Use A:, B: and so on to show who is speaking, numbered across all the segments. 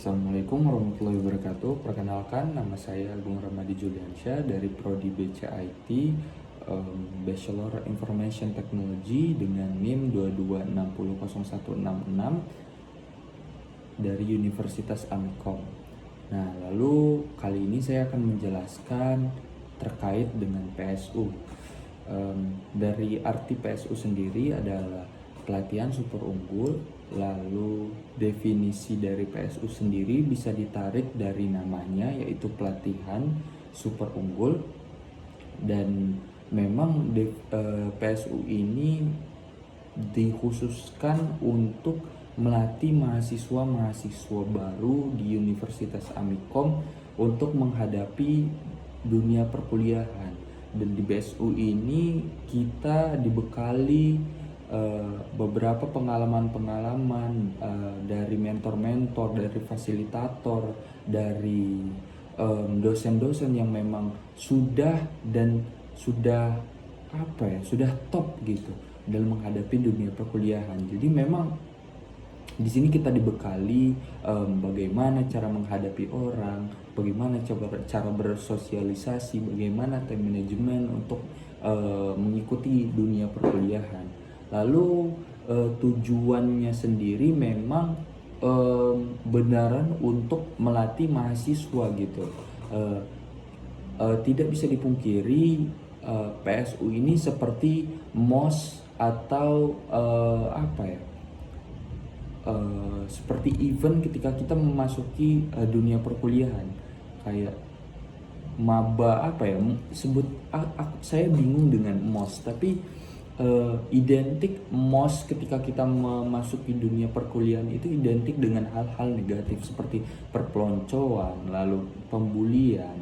A: Assalamualaikum warahmatullahi wabarakatuh. Perkenalkan, nama saya Agung Ramadi Juliansyah dari Prodi BCIT, Bachelor Information Technology dengan NIM 22600166 dari Universitas Amikom. Nah, lalu kali ini saya akan menjelaskan terkait dengan PSU. Dari arti PSU sendiri adalah pelatihan super unggul. Lalu definisi dari PSU sendiri bisa ditarik dari namanya, yaitu pelatihan super unggul. Dan memang PSU ini dikhususkan untuk melatih mahasiswa-mahasiswa baru di Universitas Amikom untuk menghadapi dunia perkuliahan. Dan di PSU ini kita dibekali beberapa pengalaman-pengalaman dari mentor-mentor, dari fasilitator, dari dosen-dosen yang memang sudah sudah top gitu dalam menghadapi dunia perkuliahan. Jadi memang di sini kita dibekali bagaimana cara menghadapi orang, bagaimana cara bersosialisasi, bagaimana time management untuk mengikuti dunia perkuliahan. Lalu tujuannya sendiri memang benaran untuk melatih mahasiswa gitu. Tidak bisa dipungkiri PSU ini seperti MOS atau seperti event ketika kita memasuki dunia perkuliahan, kayak maba saya bingung dengan MOS, tapi identik MOS ketika kita memasuki dunia perkuliahan itu identik dengan hal-hal negatif seperti perpeloncoan, lalu pembulian,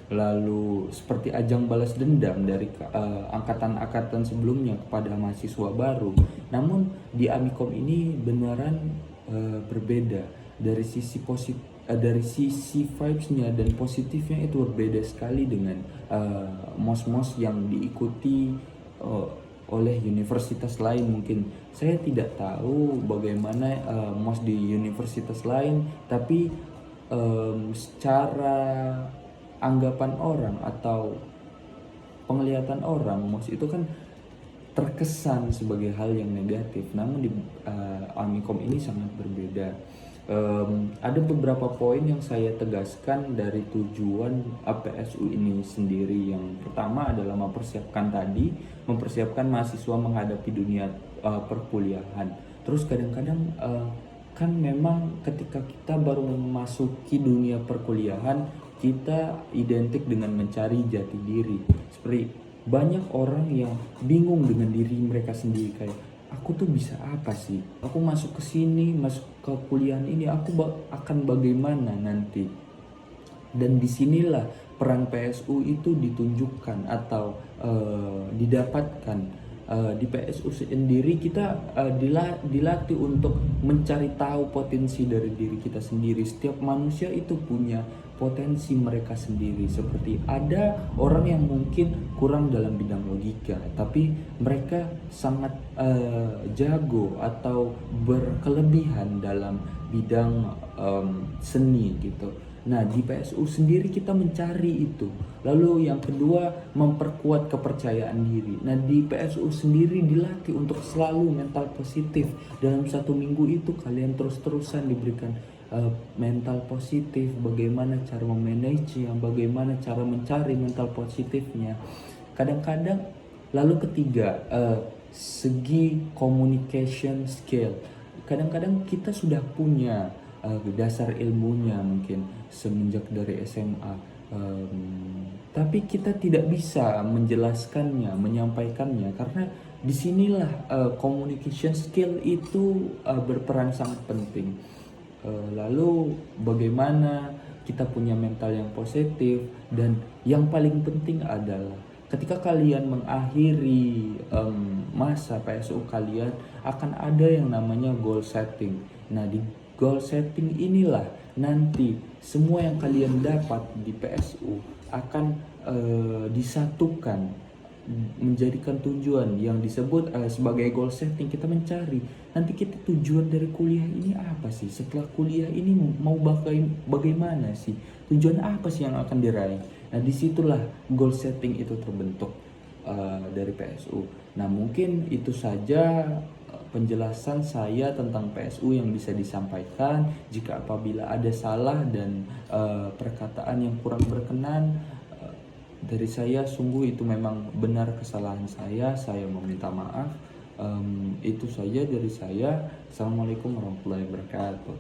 A: lalu seperti ajang balas dendam dari angkatan-angkatan sebelumnya kepada mahasiswa baru. Namun di Amikom ini beneran berbeda dari sisi positif. Dari sisi vibes-nya dan positifnya itu berbeda sekali dengan MOS-MOS yang diikuti oleh universitas lain. Mungkin saya tidak tahu bagaimana MOS di universitas lain, tapi secara anggapan orang atau penglihatan orang, MOS itu kan terkesan sebagai hal yang negatif. Namun di Amikom ini sangat berbeda. Ada beberapa poin yang saya tegaskan dari tujuan PSU ini sendiri. Yang pertama adalah mempersiapkan mahasiswa menghadapi dunia perkuliahan. Terus kadang-kadang kan memang ketika kita baru memasuki dunia perkuliahan, kita identik dengan mencari jati diri. Seperti banyak orang yang bingung dengan diri mereka sendiri, kayak aku tuh bisa apa sih? Aku masuk ke sini, masuk ke kuliahan ini, aku akan bagaimana nanti? Dan disinilah peran PSU itu ditunjukkan atau didapatkan. Di PSU sendiri kita dilatih untuk mencari tahu potensi dari diri kita sendiri. Setiap manusia itu punya potensi mereka sendiri. Seperti ada orang yang mungkin kurang dalam bidang logika, tapi mereka sangat jago atau berkelebihan dalam bidang seni gitu. Nah, di PSU sendiri kita mencari itu. Lalu yang kedua, memperkuat kepercayaan diri. Nah, di PSU sendiri dilatih untuk selalu mental positif. Dalam 1 minggu itu kalian terus-terusan diberikan mental positif, bagaimana cara memanage, bagaimana cara mencari mental positifnya. Kadang-kadang, lalu ketiga, segi communication skill. Kadang-kadang kita sudah punya dasar ilmunya mungkin semenjak dari SMA, tapi kita tidak bisa menjelaskannya, menyampaikannya, karena disinilah communication skill itu berperan sangat penting. Lalu bagaimana kita punya mental yang positif, dan yang paling penting adalah ketika kalian mengakhiri masa PSU kalian akan ada yang namanya goal setting. Nah, di goal setting inilah nanti semua yang kalian dapat di PSU akan disatukan menjadikan tujuan yang disebut sebagai goal setting. Kita mencari nanti kita tujuan dari kuliah ini apa sih? Setelah kuliah ini mau bagaimana sih? Tujuan apa sih yang akan diraih? Nah, disitulah goal setting itu terbentuk dari PSU. Nah, mungkin itu saja penjelasan saya tentang PSU yang bisa disampaikan. Jika apabila ada salah dan perkataan yang kurang berkenan dari saya, sungguh itu memang benar kesalahan saya meminta maaf. Itu saja dari saya. Assalamualaikum warahmatullahi wabarakatuh.